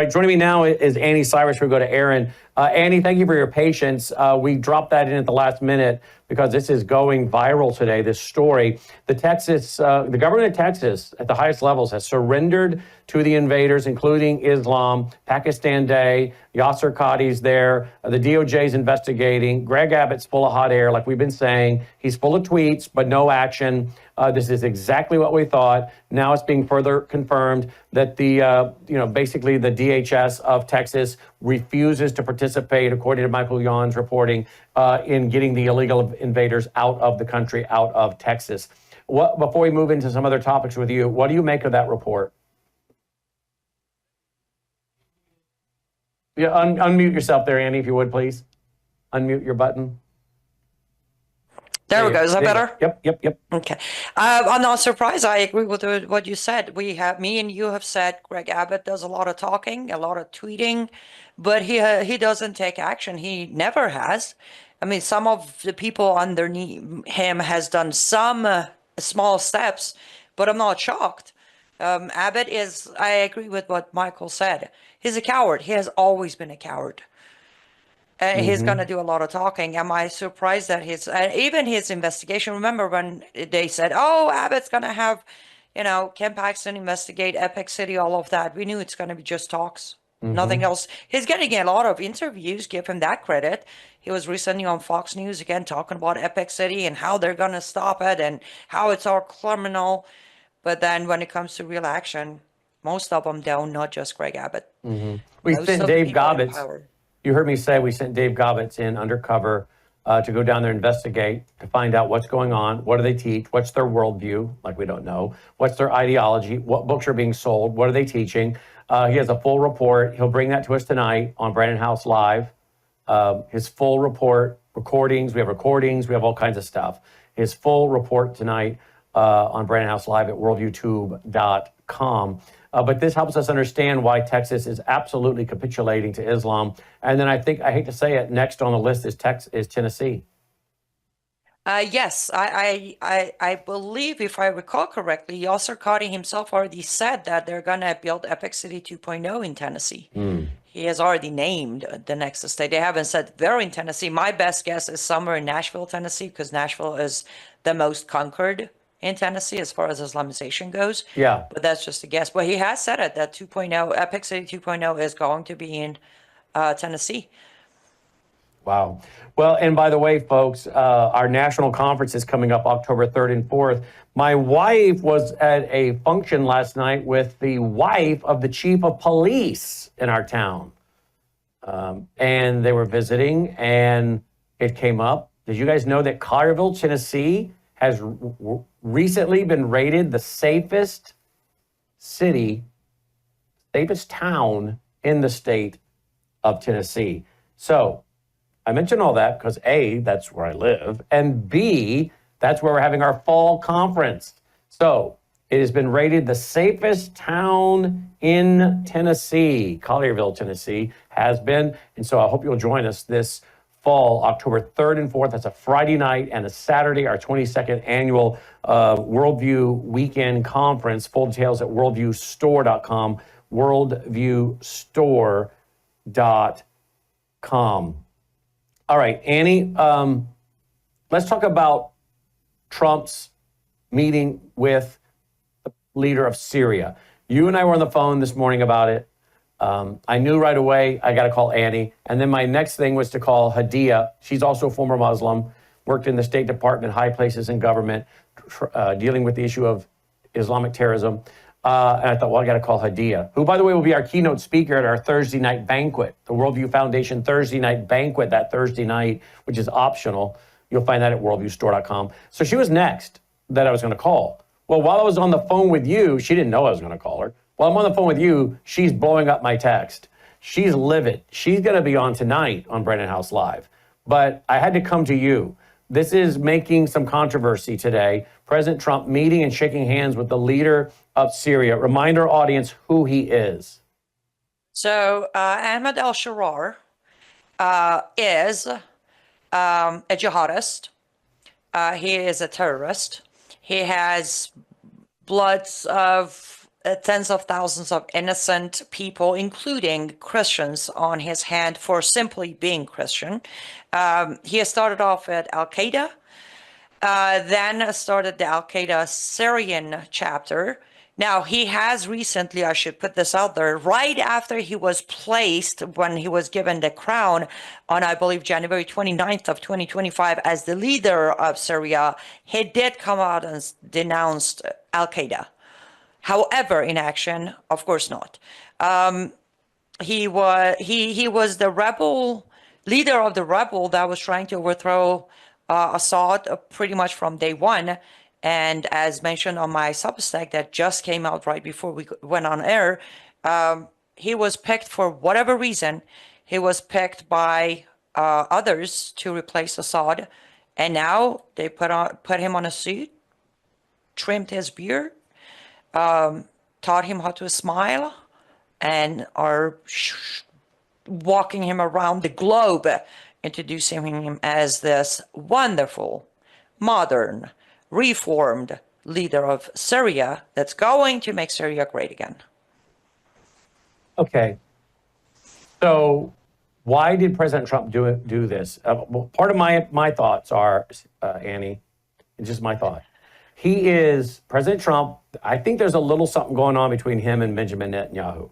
right, joining me now is Anni, Cyrus. We'll go to Aaron. Anni, thank you for your patience. We dropped that in at the last minute because this is going viral today, this story. The government of Texas at the highest levels has surrendered to the invaders, including Islam, Pakistan Day, Yasser Qadi's there, the DOJ's investigating. Greg Abbott's full of hot air, like we've been saying. He's full of tweets, but no action. This is exactly what we thought. Now it's being further confirmed that basically the DHS of Texas refuses to participate, according to Michael Yohn's reporting, in getting the illegal invaders out of the country, out of Texas. Before we move into some other topics with you, what do you make of that report? Yeah, unmute yourself there, Anni, if you would, please. Unmute your button. There we go. Is that better? Yep. Okay. I'm not surprised. I agree with what you said. Me and you have said Greg Abbott does a lot of talking, a lot of tweeting, but he doesn't take action. He never has. I mean, some of the people underneath him has done some small steps, but I'm not shocked. Abbott I agree with what Michael said. He's a coward. He has always been a coward. He's going to do a lot of talking. Am I surprised that even his investigation? Remember when they said, "Oh, Abbott's going to have, Ken Paxton investigate Epic City," all of that. We knew it's going to be just talks, nothing else. He's getting a lot of interviews. Give him that credit. He was recently on Fox News again talking about Epic City and how they're going to stop it and how it's all criminal. But then when it comes to real action, most of them don't. Not just Greg Abbott. We sent Dave Gobbets. You heard me say we sent Dave Gobbets in undercover to go down there and investigate, to find out what's going on, what do they teach, what's their worldview, like we don't know, what's their ideology, what books are being sold, what are they teaching. He has a full report. He'll bring that to us tonight on Brannon Howse Live. His full report, recordings, we have all kinds of stuff. His full report tonight on Brannon Howse Live at worldviewtube.com. But this helps us understand why Texas is absolutely capitulating to Islam. And then I hate to say it, next on the list is Tennessee. Yes, I believe, if I recall correctly, Yasser Qadi himself already said that they're going to build Epic City 2.0 in Tennessee. He has already named the next state. They haven't said where in Tennessee. My best guess is somewhere in Nashville, Tennessee, because Nashville is the most conquered in Tennessee as far as Islamization goes. Yeah. But that's just a guess. But he has said it, that 2.0, Epic City 2.0 is going to be in Tennessee. Wow. Well, and by the way, folks, our national conference is coming up October 3rd and 4th. My wife was at a function last night with the wife of the chief of police in our town. And they were visiting, and it came up. Did you guys know that Collierville, Tennessee has recently been rated the safest town in the state of Tennessee? So I mention all that because A, that's where I live, and B, that's where we're having our fall conference. So it has been rated the safest town in Tennessee. Collierville, Tennessee has been. And so I hope you'll join us this fall, October 3rd and 4th. That's a Friday night and a Saturday, our 22nd annual Worldview Weekend Conference. Full details at worldviewstore.com, worldviewstore.com. All right, Anni, let's talk about Trump's meeting with the leader of Syria. You and I were on the phone this morning about it. I knew right away I got to call Anni. And then my next thing was to call Hadia. She's also a former Muslim, worked in the State Department, high places in government, dealing with the issue of Islamic terrorism. And I thought, well, I got to call Hadia, who, by the way, will be our keynote speaker at our Thursday night banquet, the Worldview Foundation Thursday night banquet that Thursday night, which is optional. You'll find that at worldviewstore.com. So she was next that I was going to call. Well, while I was on the phone with you, she didn't know I was going to call her. While I'm on the phone with you, she's blowing up my text. She's livid. She's going to be on tonight on Brannon Howse Live. But I had to come to you. This is making some controversy today. President Trump meeting and shaking hands with the leader of Syria. Remind our audience who he is. So Ahmad al-Sharaa is a jihadist. He is a terrorist. He has bloods of tens of thousands of innocent people, including Christians, on his hand for simply being Christian. He has started off at Al-Qaeda, then started the Al-Qaeda Syrian chapter. Now, he has recently, I should put this out there, right after he was placed, when he was given the crown on, I believe, January 29th of 2025 as the leader of Syria, he did come out and denounced Al-Qaeda. However, in action, of course not. He was the rebel, leader of the rebel that was trying to overthrow Assad pretty much from day one. And as mentioned on my Substack that just came out right before we went on air, he was picked for whatever reason. He was picked by others to replace Assad. And now they put him on a suit, trimmed his beard, taught him how to smile, and are walking him around the globe, introducing him as this wonderful, modern, reformed leader of Syria that's going to make Syria great again. Okay. So why did President Trump do this? Well, part of my thoughts are, Annie, it's just my thought. President Trump, I think there's a little something going on between him and Benjamin Netanyahu.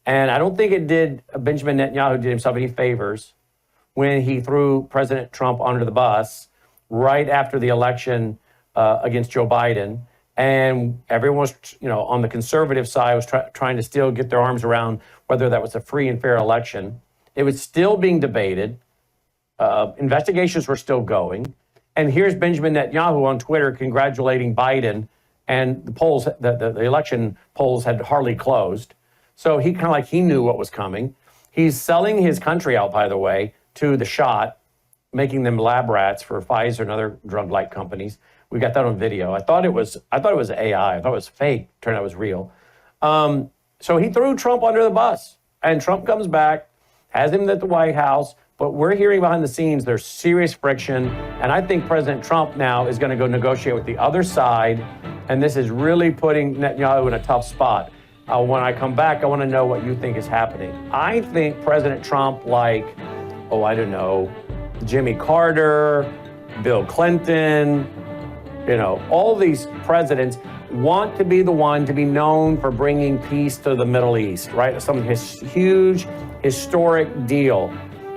And I don't think Benjamin Netanyahu did himself any favors when he threw President Trump under the bus right after the election against Joe Biden. And everyone was, on the conservative side was trying to still get their arms around whether that was a free and fair election. It was still being debated. Investigations were still going. And here's Benjamin Netanyahu on Twitter congratulating Biden, and the polls, the election polls had hardly closed. So he he knew what was coming. He's selling his country out, by the way, to the shot, making them lab rats for Pfizer and other drug-like companies. We got that on video. I thought it was AI. I thought it was fake. Turned out it was real. So he threw Trump under the bus, and Trump comes back, has him at the White House. But we're hearing behind the scenes there's serious friction, and I think President Trump now is going to go negotiate with the other side, and this is really putting Netanyahu in a tough spot. When I come back, I want to know what you think is happening. I think President Trump, Jimmy Carter, Bill Clinton, all these presidents want to be the one to be known for bringing peace to the Middle East, right? Some huge historic deal.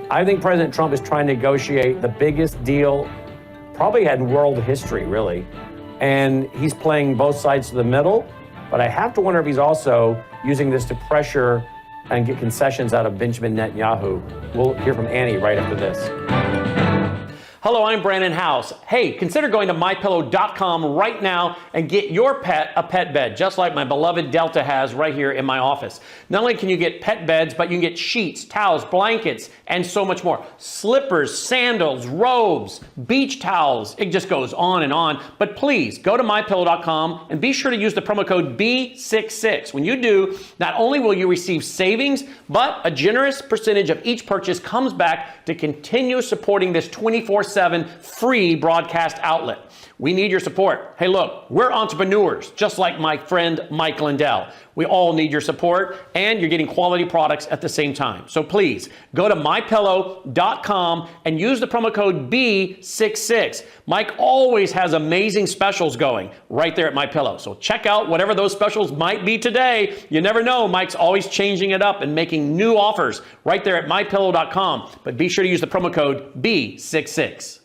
I think President Trump is trying to negotiate the biggest deal probably had in world history, really. And he's playing both sides to the middle, but I have to wonder if he's also using this to pressure and get concessions out of Benjamin Netanyahu. We'll hear from Annie right after this. Hello, I'm Brannon Howse. Hey, consider going to MyPillow.com right now and get your pet a pet bed, just like my beloved Delta has right here in my office. Not only can you get pet beds, but you can get sheets, towels, blankets, and so much more. Slippers, sandals, robes, beach towels. It just goes on and on. But please, go to MyPillow.com and be sure to use the promo code B66. When you do, not only will you receive savings, but a generous percentage of each purchase comes back to continue supporting this 24/7 free broadcast outlet. We need your support. Hey, look, we're entrepreneurs, just like my friend Mike Lindell. We all need your support, and you're getting quality products at the same time. So please go to MyPillow.com and use the promo code B66. Mike always has amazing specials going right there at MyPillow. So check out whatever those specials might be today. You never know. Mike's always changing it up and making new offers right there at MyPillow.com. But be sure to use the promo code B66.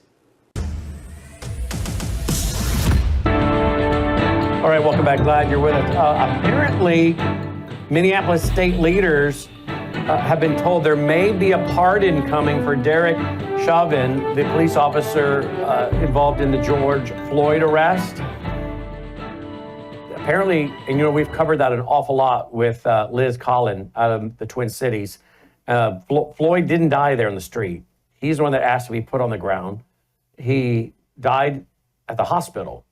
All right, welcome back. Glad you're with us. Apparently, Minneapolis state leaders have been told there may be a pardon coming for Derek Chauvin, the police officer involved in the George Floyd arrest. Apparently, and we've covered that an awful lot with Liz Collin out of the Twin Cities. Floyd didn't die there in the street. He's the one that asked to be put on the ground. He died at the hospital.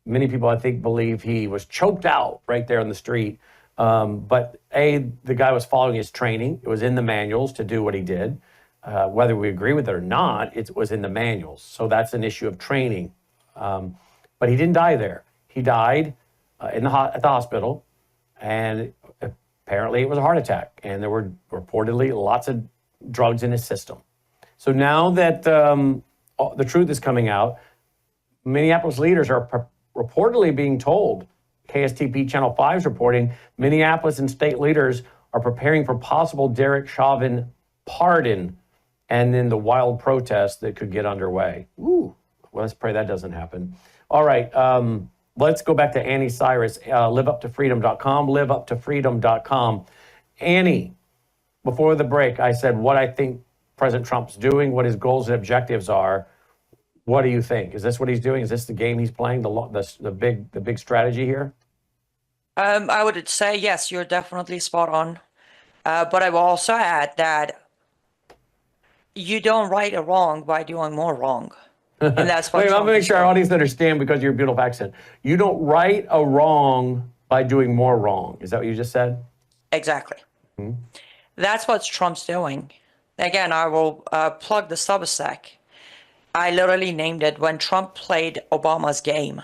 Many people, I think, believe he was choked out right there in the street. But the guy was following his training. It was in the manuals to do what he did. Whether we agree with it or not, it was in the manuals. So that's an issue of training. But he didn't die there. He died at the hospital. and apparently it was a heart attack, and there were reportedly lots of drugs in his system. So now that the truth is coming out, Minneapolis leaders are reportedly being told, KSTP Channel 5 is reporting, Minneapolis and state leaders are preparing for possible Derek Chauvin pardon and then the wild protests that could get underway. Ooh, well, let's pray that doesn't happen. All right, let's go back to Anni Cyrus, liveuptofreedom.com, liveuptofreedom.com. Anni, before the break, I said what I think President Trump's doing, what his goals and objectives are. What do you think? Is this what he's doing? Is this the game he's playing, the big strategy here? I would say, yes, you're definitely spot on. But I will also add that you don't right a wrong by doing more wrong. And that's what Wait, I'm going to make sure our audience understand because of your beautiful accent. You don't right a wrong by doing more wrong. Is that what you just said? Exactly. Mm-hmm. That's what Trump's doing. Again, I will plug the Substack. I literally named it When Trump Played Obama's Game.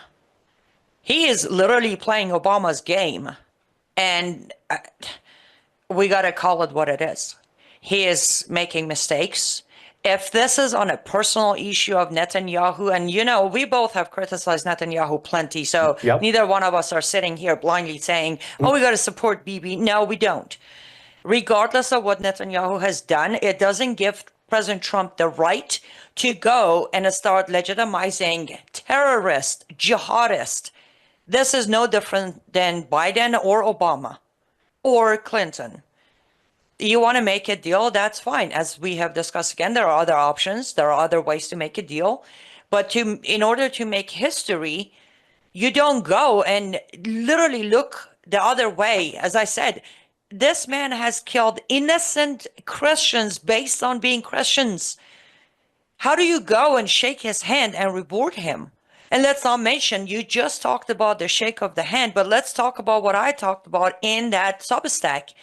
He is literally playing Obama's game. And we got to call it what it is. He is making mistakes. If this is on a personal issue of Netanyahu, and you know, we both have criticized Netanyahu plenty, so neither one of us are sitting here blindly saying, oh, we got to support Bibi. No, we don't. Regardless of what Netanyahu has done, it doesn't give President Trump the right to go and start legitimizing terrorists, jihadists. This is no different than Biden or Obama or Clinton. You want to make a deal, that's fine. As we have discussed again, there are other options. There are other ways to make a deal. But in order to make history, you don't go and literally look the other way. As I said, this man has killed innocent Christians based on being Christians. How do you go and shake his hand and reward him? And let's not mention, you just talked about the shake of the hand, but let's talk about what I talked about in that Substack.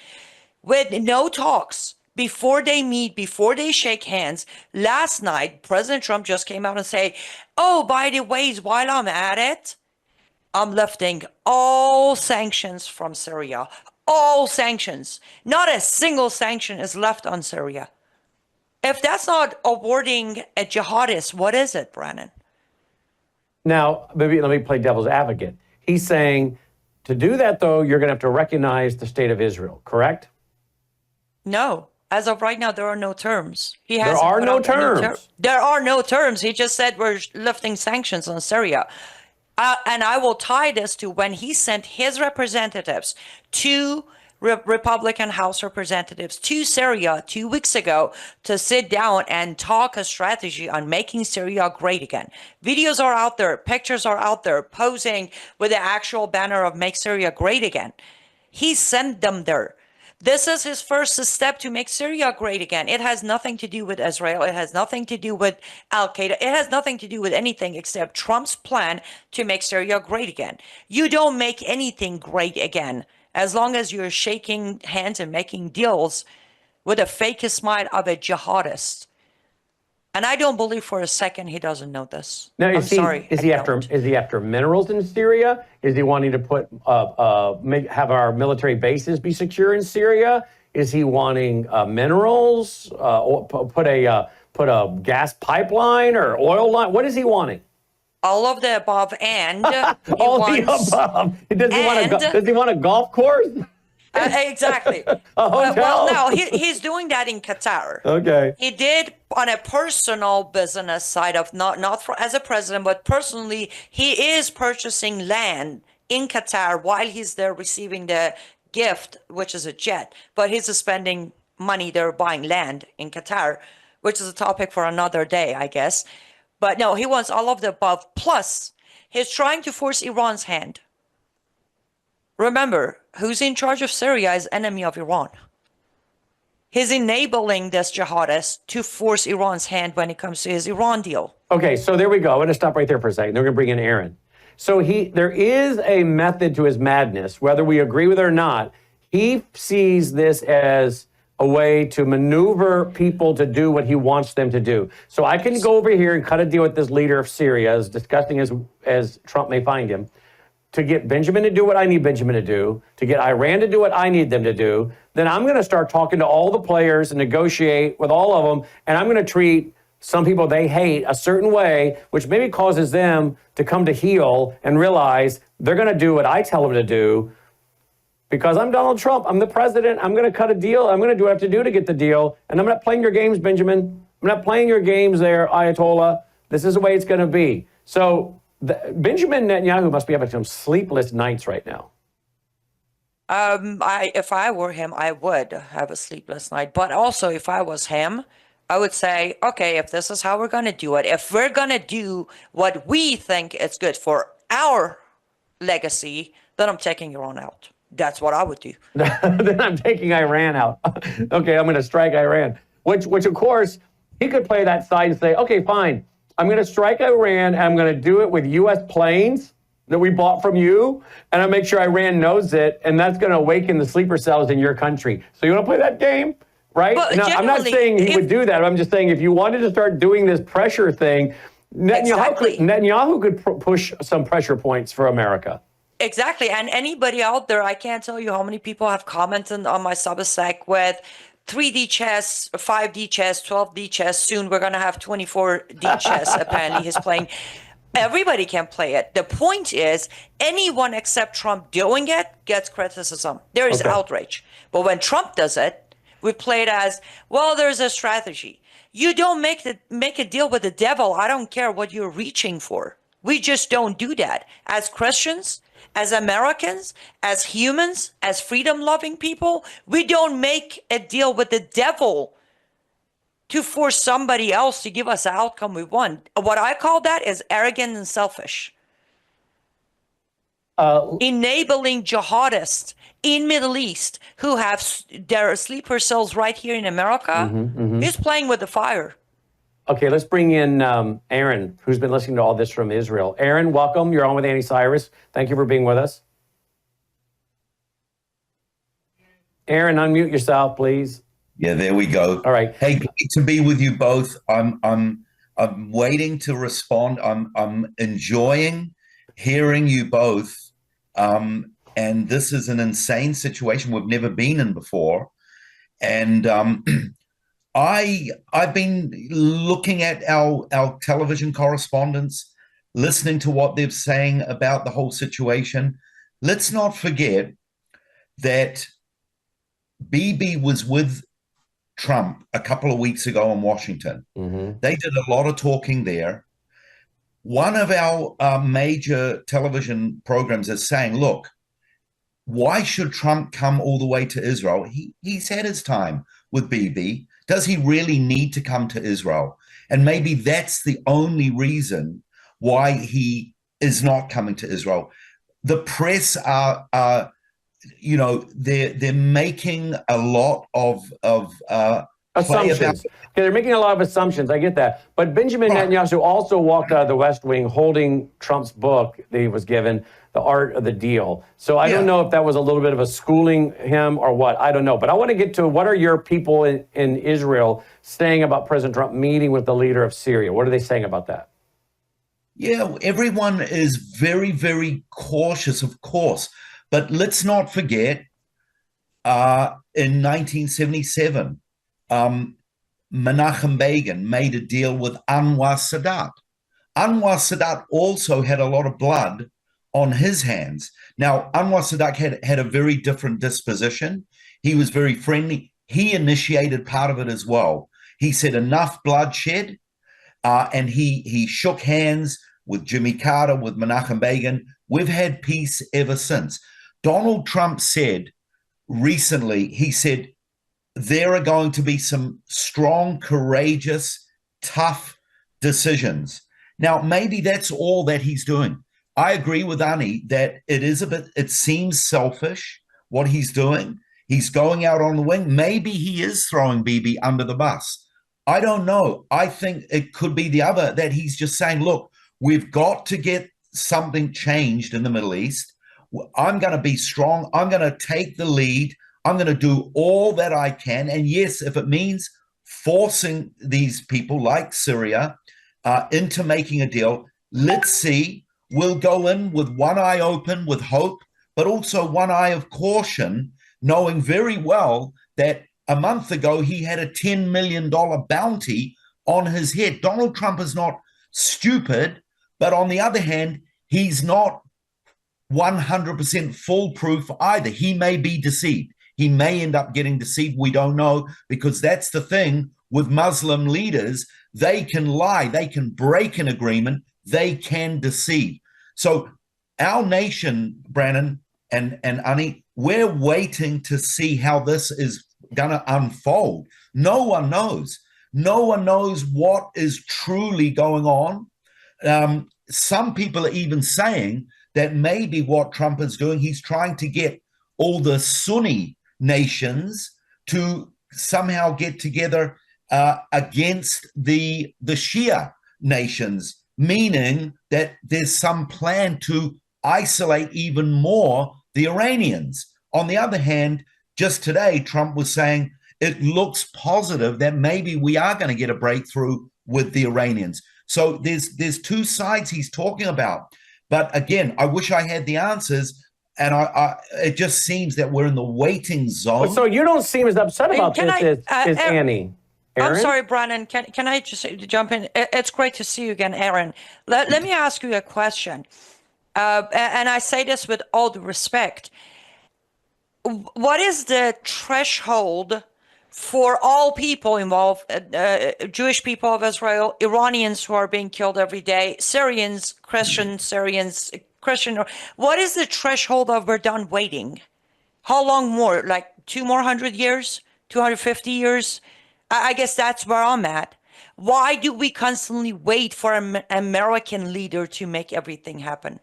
With no talks, before they meet, before they shake hands, last night, President Trump just came out and said, oh, by the way, while I'm at it, I'm lifting all sanctions from Syria. All sanctions. Not a single sanction is left on Syria. If that's not awarding a jihadist, what is it, Brannon? Now, maybe let me play devil's advocate. He's saying to do that, though, you're going to have to recognize the state of Israel, correct? No. As of right now, there are no terms. There are no terms. There are no terms. He just said we're lifting sanctions on Syria. And I will tie this to when he sent his representatives to Republican House representatives to Syria 2 weeks ago to sit down and talk a strategy on making Syria great again. Videos are out there, pictures are out there, posing with the actual banner of Make Syria Great Again. He sent them there. This is his first step to make Syria great again. It has nothing to do with Israel. It has nothing to do with al-Qaeda. It has nothing to do with anything except Trump's plan to make Syria great again. You don't make anything great again as long as you're shaking hands and making deals with a fake smile of a jihadist. And I don't believe for a second he doesn't know this. Now, is he after minerals in Syria? Is he wanting to have our military bases be secure in Syria? Is he wanting minerals? Or put a gas pipeline or oil line? What is he wanting? All of the above, and all the above. Does he want a golf course? Exactly. A hotel? Well, no, he's doing that in Qatar. Okay. He did on a personal business side of not for, as a president, but personally, he is purchasing land in Qatar while he's there receiving the gift, which is a jet. But he's spending money there buying land in Qatar, which is a topic for another day, I guess. But no, he wants all of the above. Plus, he's trying to force Iran's hand. Remember, who's in charge of Syria is enemy of Iran. He's enabling this jihadist to force Iran's hand when it comes to his Iran deal. Okay, so there we go. I'm going to stop right there for a second. Then we're going to bring in Aaron. So there is a method to his madness, whether we agree with it or not. He sees this as a way to maneuver people to do what he wants them to do. So I can go over here and cut a deal with this leader of Syria, as disgusting as Trump may find him. to get Benjamin to do what I need Benjamin to do, to get Iran to do what I need them to do, then I'm going to start talking to all the players and negotiate with all of them, and I'm going to treat some people they hate a certain way, which maybe causes them to come to heel and realize they're going to do what I tell them to do because I'm Donald Trump. I'm the president. I'm going to cut a deal. I'm going to do what I have to do to get the deal, and I'm not playing your games, Benjamin. I'm not playing your games there, Ayatollah. This is the way it's going to be. So Benjamin Netanyahu must be having some sleepless nights right now. If I were him, I would have a sleepless night. But also, if I was him, I would say, okay, if this is how we're going to do it, if we're going to do what we think is good for our legacy, then I'm taking Iran out. That's what I would do. Then I'm taking Iran out. Okay, I'm going to strike Iran. Which of course, he could play that side and say, okay, fine. I'm going to strike Iran, and I'm going to do it with U.S. planes that we bought from you, and I'll make sure Iran knows it, and that's going to awaken the sleeper cells in your country. So you want to play that game, right? But now, I'm not saying he would do that. I'm just saying if you wanted to start doing this pressure thing, Netanyahu could push some pressure points for America. Exactly. And anybody out there, I can't tell you how many people have commented on my Substack with 3D chess, 5D chess, 12D chess. Soon we're going to have 24D chess. Apparently he's playing. Everybody can play it. The point is, anyone except Trump doing it gets criticism. There is outrage. But when Trump does it, we play it as, well, there's a strategy. You don't make a deal with the devil. I don't care what you're reaching for. We just don't do that. As Christians, as Americans, as humans, as freedom-loving people, we don't make a deal with the devil to force somebody else to give us the outcome we want. What I call that is arrogant and selfish. Enabling jihadists in Middle East who have their sleeper cells right here in America is playing with the fire. Okay, let's bring in Aaron, who's been listening to all this from Israel. Aaron, welcome. You're on with Anni Cyrus. Thank you for being with us. Aaron, unmute yourself, please. Yeah, there we go. All right. Hey, great to be with you both. I'm waiting to respond. I'm enjoying hearing you both. And this is an insane situation we've never been in before. And I've been looking at our television correspondents, listening to what they're saying about the whole situation. Let's not forget that Bibi was with Trump a couple of weeks ago in Washington. They did a lot of talking there. One of our major television programs is saying, look, why should Trump come all the way to Israel? He's had his time with Bibi. Does he really need to come to Israel? And maybe that's the only reason why he is not coming to Israel. The press are they're making a lot of assumptions. They're making a lot of assumptions. I get that. But Benjamin Netanyahu also walked out of the West Wing holding Trump's book that he was given, The Art of the Deal. So I don't know if that was a little bit of a schooling him or what. I don't know. But I want to get to what are your people in Israel saying about President Trump meeting with the leader of Syria? What are they saying about that? Yeah, everyone is very, very cautious, of course. But let's not forget, in 1977, Menachem Begin made a deal with Anwar Sadat. Anwar Sadat also had a lot of blood on his hands. Now, Anwar Sadat had a very different disposition. He was very friendly. He initiated part of it as well. He said enough bloodshed, and he shook hands with Jimmy Carter, with Menachem Begin. We've had peace ever since. Donald Trump said recently, he said, there are going to be some strong, courageous, tough decisions. Now, maybe that's all that he's doing. I agree with Anni that it seems selfish what he's doing. He's going out on the wing. Maybe he is throwing Bibi under the bus. I don't know. I think it could be the other, that he's just saying, look, we've got to get something changed in the Middle East. I'm going to be strong. I'm going to take the lead. I'm going to do all that I can. And yes, if it means forcing these people like Syria into making a deal, let's see will go in with one eye open with hope, but also one eye of caution, knowing very well that a month ago he had a $10 million bounty on his head. Donald Trump is not stupid, but on the other hand, he's not 100% foolproof either. He may be deceived. He may end up getting deceived. We don't know, because that's the thing with Muslim leaders. They can lie. They can break an agreement. They can deceive. So our nation, Brannon and Anni, we're waiting to see how this is going to unfold. No one knows. No one knows what is truly going on. Some people are even saying that maybe what Trump is doing, he's trying to get all the Sunni nations to somehow get together against the Shia nations, meaning that there's some plan to isolate even more the Iranians. On the other hand, just today, Trump was saying it looks positive that maybe we are going to get a breakthrough with the Iranians. So there's two sides he's talking about. But again, I wish I had the answers, and it just seems that we're in the waiting zone. So you don't seem as upset about this as Anni. I'm sorry, Brannon. Can I just jump in? It's great to see you again, Aaron. Let me ask you a question. And I say this with all due respect. What is the threshold for all people involved, Jewish people of Israel, Iranians who are being killed every day, Syrians, Christian, what is the threshold of we're done waiting? How long more? Like 200 years? 250 years? I guess that's where I'm at. Why do we constantly wait for an American leader to make everything happen?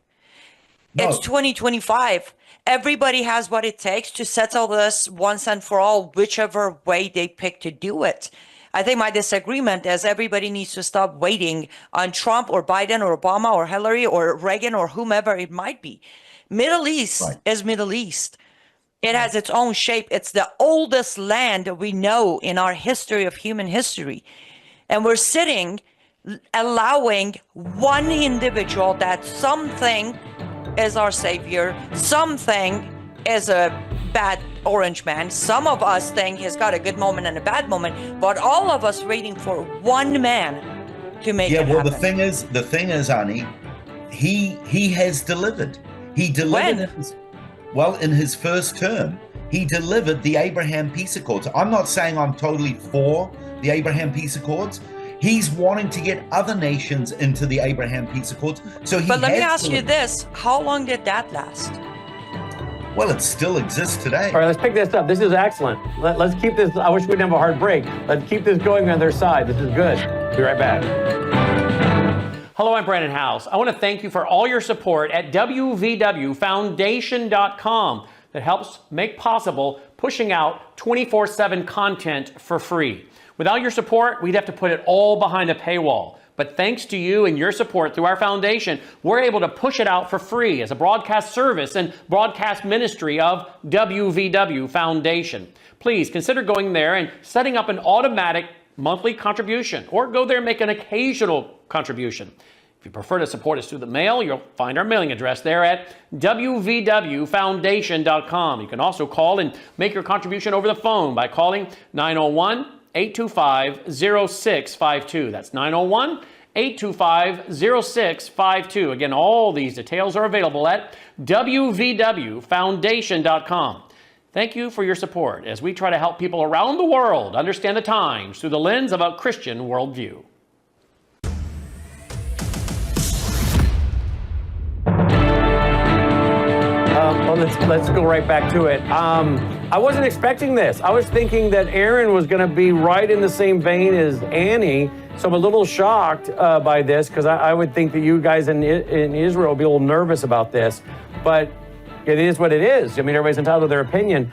No. It's 2025. Everybody has what it takes to settle this once and for all, whichever way they pick to do it. I think my disagreement is everybody needs to stop waiting on Trump or Biden or Obama or Hillary or Reagan or whomever it might be. Middle East is Middle East. It has its own shape. It's the oldest land we know in our history of human history. And we're sitting, allowing one individual that something is our savior, something is a bad orange man. Some of us think he's got a good moment and a bad moment, but all of us waiting for one man to make it happen. Yeah, well, the thing is, Anni, he has delivered. He delivered. In his first term, he delivered the Abraham Peace Accords. I'm not saying I'm totally for the Abraham Peace Accords. He's wanting to get other nations into the Abraham Peace Accords. But let me ask you this. How long did that last? Well, it still exists today. All right, let's pick this up. This is excellent. Let's keep this. I wish we didn't have a hard break. Let's keep this going on their side. This is good. Be right back. Hello, I'm Brannon Howse. I want to thank you for all your support at WVWFoundation.com that helps make possible pushing out 24/7 content for free. Without your support, we'd have to put it all behind a paywall. But thanks to you and your support through our foundation, we're able to push it out for free as a broadcast service and broadcast ministry of WVW Foundation. Please consider going there and setting up an automatic monthly contribution, or go there and make an occasional contribution. If you prefer to support us through the mail, you'll find our mailing address there at WVWFoundation.com. You can also call and make your contribution over the phone by calling 901-825-0652. That's 901-825-0652. Again, all these details are available at WVWFoundation.com. Thank you for your support as we try to help people around the world understand the times through the lens of a Christian worldview. Let's go right back to it. I wasn't expecting this. I was thinking that Aaron was going to be right in the same vein as Anni, so I'm a little shocked by this, because I would think that you guys in Israel would be a little nervous about this, but it is what it is. I mean, everybody's entitled to their opinion.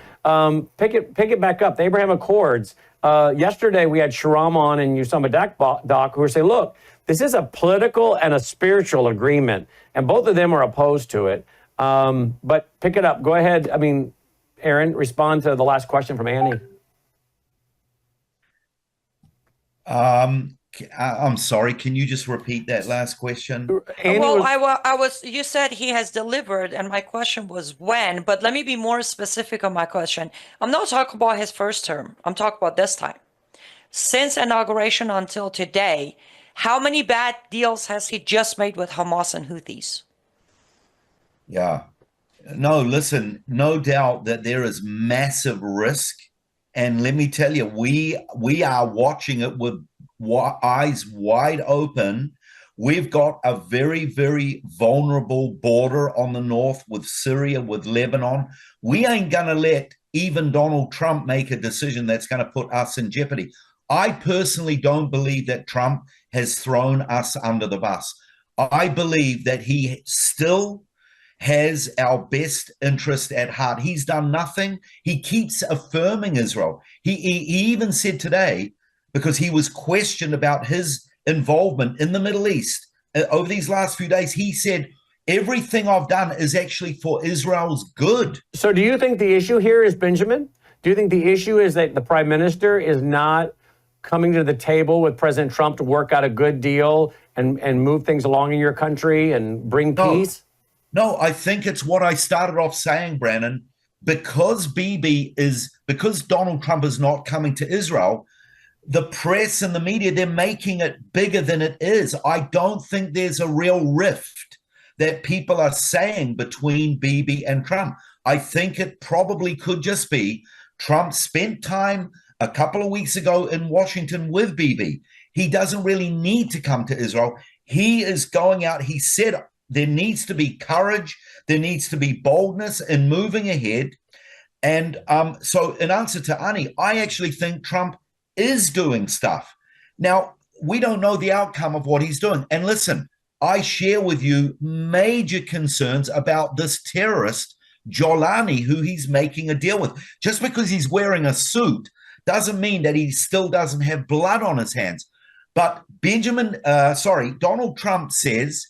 Pick it back up. The Abraham Accords. Yesterday we had Sharam on and Usama Doc who were saying, look, this is a political and a spiritual agreement, and both of them are opposed to it. But pick it up. Go ahead. I mean, Aaron, respond to the last question from Anni. I'm sorry, can you just repeat that last question? Annie Well, was- I was, you said he has delivered, and my question was when, but let me be more specific on my question. I'm not talking about his first term. I'm talking about this time. Since inauguration until today, how many bad deals has he just made with Hamas and Houthis? Yeah. No, listen, no doubt that there is massive risk. And let me tell you, we are watching it with eyes wide open. We've got a very, very vulnerable border on the north with Syria, with Lebanon. We ain't going to let even Donald Trump make a decision that's going to put us in jeopardy. I personally don't believe that Trump has thrown us under the bus. I believe that he still has our best interest at heart. He's done nothing. He keeps affirming Israel. He even said today, because he was questioned about his involvement in the Middle East over these last few days, he said, everything I've done is actually for Israel's good. So do you think the issue here is, Benjamin? Do you think the issue is that the prime minister is not coming to the table with President Trump to work out a good deal and move things along in your country and bring peace? No, I think it's what I started off saying, Brannon. Because Donald Trump is not coming to Israel, the press and the media, they're making it bigger than it is. I don't think there's a real rift that people are saying between Bibi and Trump. I think it probably could just be Trump spent time a couple of weeks ago in Washington with Bibi. He doesn't really need to come to Israel. He is going out. He said, there needs to be courage. There needs to be boldness in moving ahead. And so in answer to Anni, I actually think Trump is doing stuff. Now, we don't know the outcome of what he's doing. And listen, I share with you major concerns about this terrorist, Jolani, who he's making a deal with. Just because he's wearing a suit doesn't mean that he still doesn't have blood on his hands. But Donald Trump says,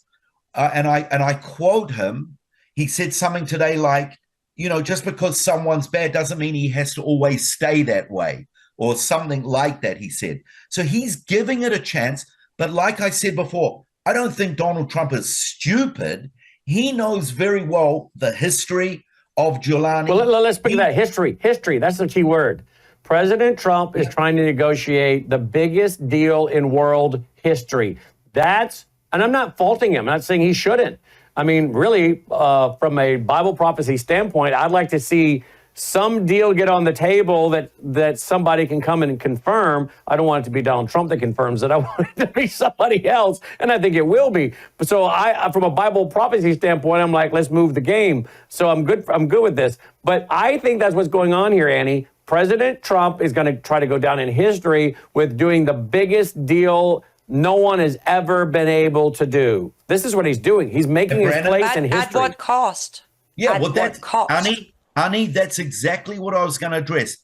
and I quote him, he said something today like, just because someone's bad doesn't mean he has to always stay that way, or something like that, he said. So he's giving it a chance. But like I said before, I don't think Donald Trump is stupid. He knows very well the history of Jolani. Well, let's speak of that history. History, that's the key word. President Trump is trying to negotiate the biggest deal in world history. And I'm not faulting him. I'm not saying he shouldn't. I mean, really, from a Bible prophecy standpoint, I'd like to see some deal get on the table that somebody can come in and confirm. I don't want it to be Donald Trump that confirms it. I want it to be somebody else, and I think it will be. So from a Bible prophecy standpoint, I'm like, let's move the game. So I'm good with this. But I think that's what's going on here, Annie. President Trump is going to try to go down in history with doing the biggest deal no one has ever been able to do. This is what he's doing. He's making his place in history. At what cost? Yeah, at well, what cost? Anni, that's exactly what I was going to address.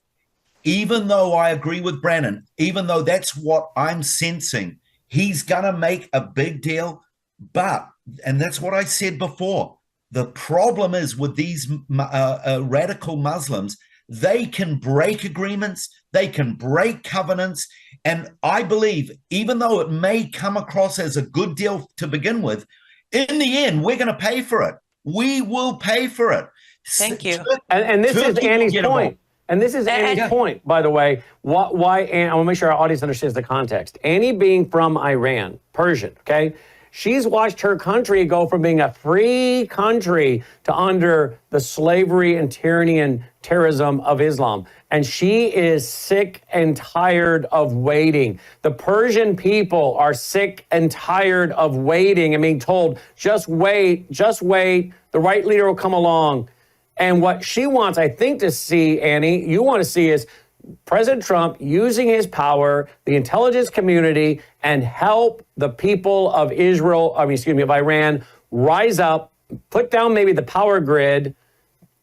Even though I agree with Brannon, even though that's what I'm sensing, he's going to make a big deal. And that's what I said before, the problem is with these radical Muslims, they can break agreements, they can break covenants. And I believe, even though it may come across as a good deal to begin with, in the end, we're going to pay for it. We will pay for it. Thank you. And this is Annie's point. And this is Annie's point, by the way. Why? I want to make sure our audience understands the context. Annie being from Iran, Persian, okay? She's watched her country go from being a free country to under the slavery and tyranny and terrorism of Islam. And she is sick and tired of waiting. The Persian people are sick and tired of waiting and being told, just wait, the right leader will come along. And what she wants, I think, to see, Annie, you want to see is President Trump using his power, the intelligence community, and help the people of of Iran rise up, put down maybe the power grid,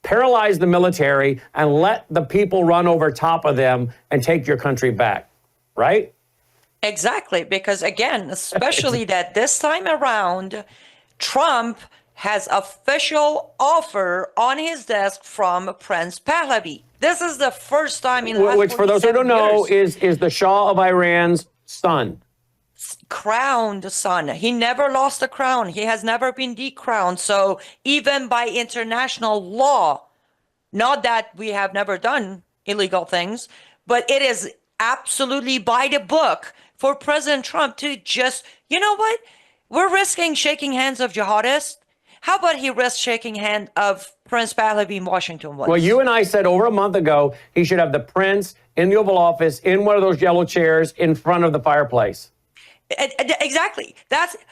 paralyze the military, and let the people run over top of them and take your country back, right? Exactly, because again, especially that this time around, Trump has official offer on his desk from Prince Pahlavi. This is the first time in which, for those who don't know, is the Shah of Iran's son. crowned son. He never lost the crown. He has never been decrowned. So even by international law, not that we have never done illegal things, but it is absolutely by the book for President Trump to just, you know what? We're risking shaking hands of jihadists. How about he risks shaking hand of Prince Pahlavi in Washington once? Well, you and I said over a month ago, he should have the prince in the Oval Office in one of those yellow chairs in front of the fireplace. Exactly.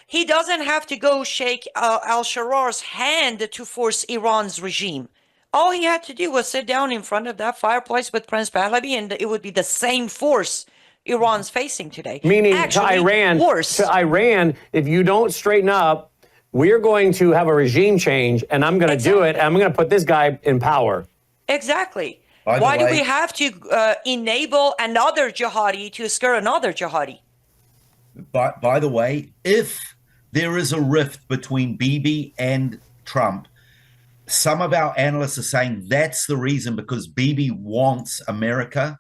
He doesn't have to go shake al-Sharaar's hand to force Iran's regime. All he had to do was sit down in front of that fireplace with Prince Pahlavi, and it would be the same force Iran's facing today. Meaning actually, to Iran, if you don't straighten up, we're going to have a regime change, and I'm going to do it, and I'm going to put this guy in power. Exactly. Why do we have to enable another jihadi to scare another jihadi? By the way, if there is a rift between Bibi and Trump, some of our analysts are saying that's the reason, because Bibi wants America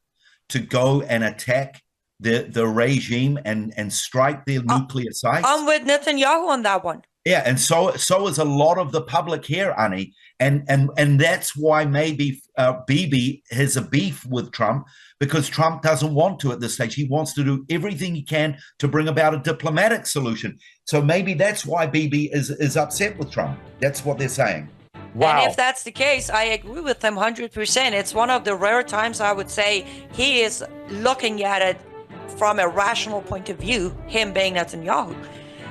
to go and attack the regime and strike their nuclear sites. I'm with Netanyahu on that one. Yeah, and so is a lot of the public here, Anni, and that's why maybe Bibi has a beef with Trump, because Trump doesn't want to at this stage. He wants to do everything he can to bring about a diplomatic solution. So maybe that's why Bibi is upset with Trump. That's what they're saying. Wow. And if that's the case, I agree with them 100%. It's one of the rare times I would say he is looking at it from a rational point of view, him being Netanyahu.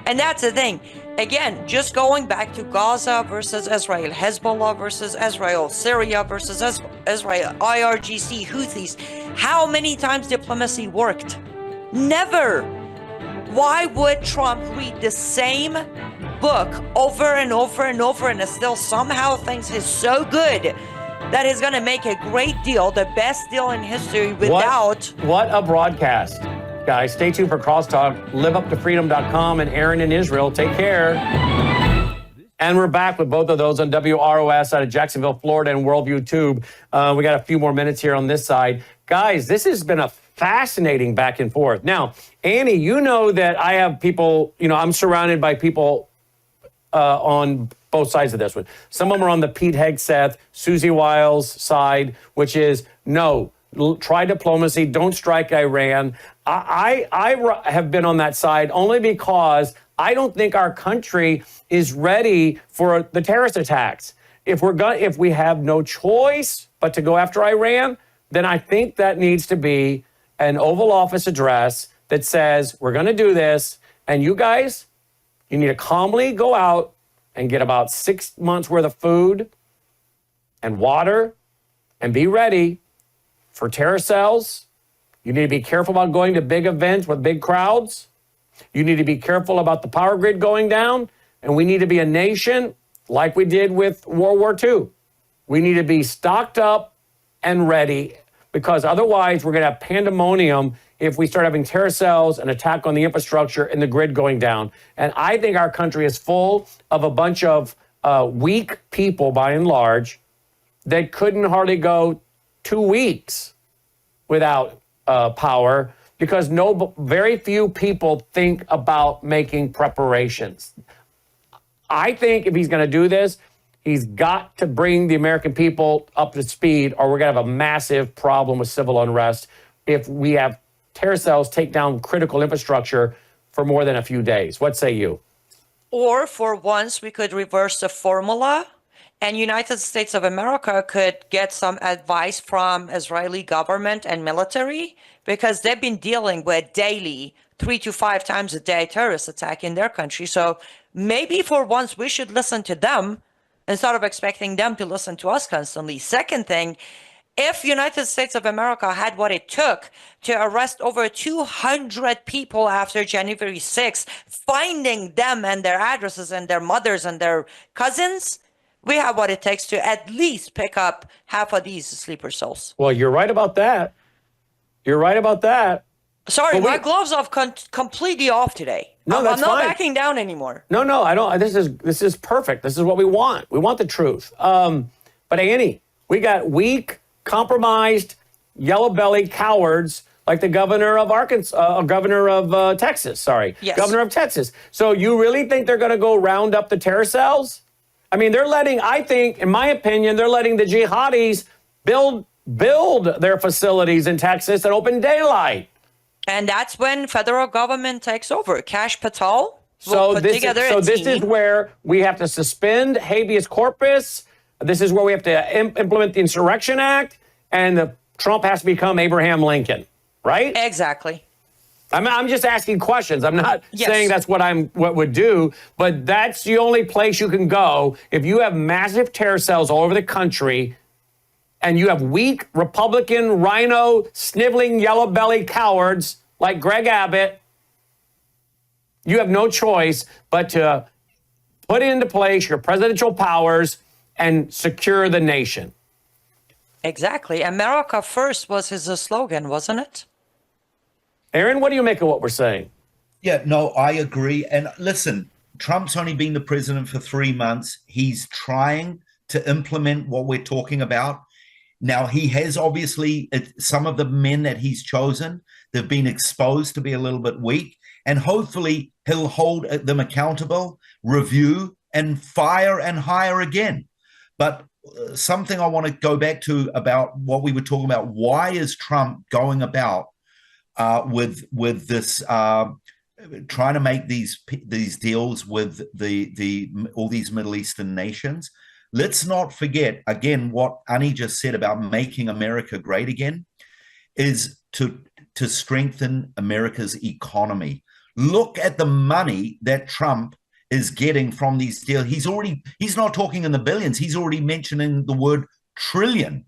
And that's the thing. Again, just going back to Gaza versus Israel, Hezbollah versus Israel, Syria versus Israel, IRGC, Houthis. How many times diplomacy worked? Never. Why would Trump read the same book over and over and over and still somehow thinks he's so good that he's going to make a great deal, the best deal in history without... What a broadcast. Guys, stay tuned for Crosstalk. LiveUpToFreedom.com and Aaron in Israel. Take care. And we're back with both of those on WROS out of Jacksonville, Florida, and Worldview Tube. We got a few more minutes here on this side. Guys, this has been a fascinating back and forth. Now, Annie, you know that I have people, I'm surrounded by people on both sides of this one. Some of them are on the Pete Hegseth, Susie Wiles side, which is no, try diplomacy, don't strike Iran. I have been on that side only because I don't think our country is ready for the terrorist attacks. If we have no choice but to go after Iran, then I think that needs to be an Oval Office address that says we're going to do this, and you guys, you need to calmly go out and get about 6 months worth of food and water and be ready for terror cells. You need to be careful about going to big events with big crowds. You need to be careful about the power grid going down. And we need to be a nation like we did with World War II. We need to be stocked up and ready, because otherwise we're going to have pandemonium if we start having terror cells, an attack on the infrastructure, and the grid going down. And I think our country is full of a bunch of weak people, by and large, that couldn't hardly go 2 weeks without power, because very few people think about making preparations. I think if he's going to do this, he's got to bring the American people up to speed, or we're going to have a massive problem with civil unrest if we have terror cells take down critical infrastructure for more than a few days. What say you? Or for once, we could reverse the formula, and United States of America could get some advice from Israeli government and military, because they've been dealing with daily 3 to 5 times a day terrorist attack in their country. So maybe for once we should listen to them instead of expecting them to listen to us constantly. Second thing, if United States of America had what it took to arrest over 200 people after January 6th, finding them and their addresses and their mothers and their cousins, we have what it takes to at least pick up half of these sleeper cells. Well, you're right about that. You're right about that. Sorry, my gloves are completely off today. No, that's I'm not fine. backing down anymore. No, I don't. This is perfect. This is what we want. We want the truth. But Annie, we got weak, compromised, yellow-bellied cowards like the governor of Texas. Sorry, Yes. governor of Texas. So you really think they're going to go round up the terror cells? I mean, I think, in my opinion, they're letting the jihadis build their facilities in Texas in open daylight. And that's when federal government takes over. Kash Patel will put together a this is team. where we have to suspend habeas corpus. This is where we have to implement the Insurrection Act, and Trump has to become Abraham Lincoln, right? Exactly. I'm just asking questions. I'm not Yes. saying that's what would do, but that's the only place you can go if you have massive terror cells all over the country, and you have weak Republican, rhino, sniveling, yellow-bellied cowards like Greg Abbott. You have no choice but to put into place your presidential powers and secure the nation. Exactly. America first was his slogan, wasn't it? Aaron, what do you make of what we're saying? Yeah, no, I agree. And listen, Trump's only been the president for 3 months. He's trying to implement what we're talking about. Now, he has obviously, some of the men that he's chosen, they've been exposed to be a little bit weak. And hopefully he'll hold them accountable, review, and fire and hire again. But something I want to go back to about what we were talking about. Why is Trump going about with this, trying to make these deals with all these Middle Eastern nations? Let's not forget, again, what Anni just said about making America great again is to strengthen America's economy. Look at the money that Trump is getting from these deals. He's not talking in the billions. He's already mentioning the word trillion.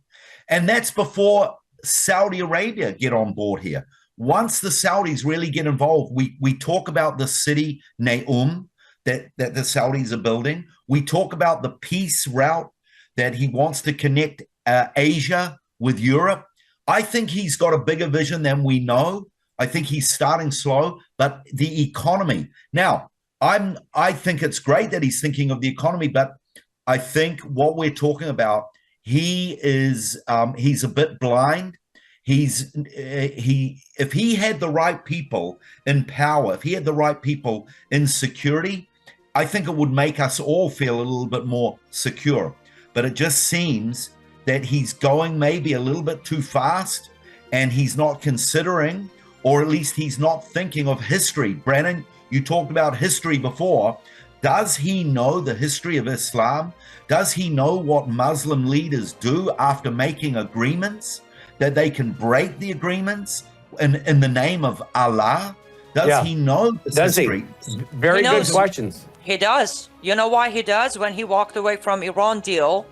And that's before Saudi Arabia get on board here. Once the Saudis really get involved, we talk about the city Neum that the Saudis are building. We talk about the peace route that he wants to connect Asia with Europe. I think he's got a bigger vision than we know. I think he's starting slow, but the economy. Now, I think it's great that he's thinking of the economy, but I think what we're talking about, he's a bit blind. If he had the right people in power, if he had the right people in security, I think it would make us all feel a little bit more secure. But it just seems that he's going maybe a little bit too fast, and he's not considering, or at least he's not thinking of history. Brannon, you talked about history before. Does he know the history of Islam? Does he know what Muslim leaders do after making agreements, that they can break the agreements in the name of Allah? Does he know this history? Very good questions. He does. You know why he does? When he walked away from Iran deal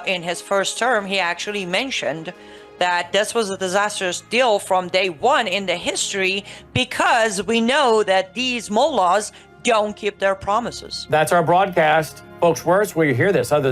in his first term, he actually mentioned that this was a disastrous deal from day one in the history, because we know that these mullahs don't keep their promises. That's our broadcast. Folks, where's where you hear this other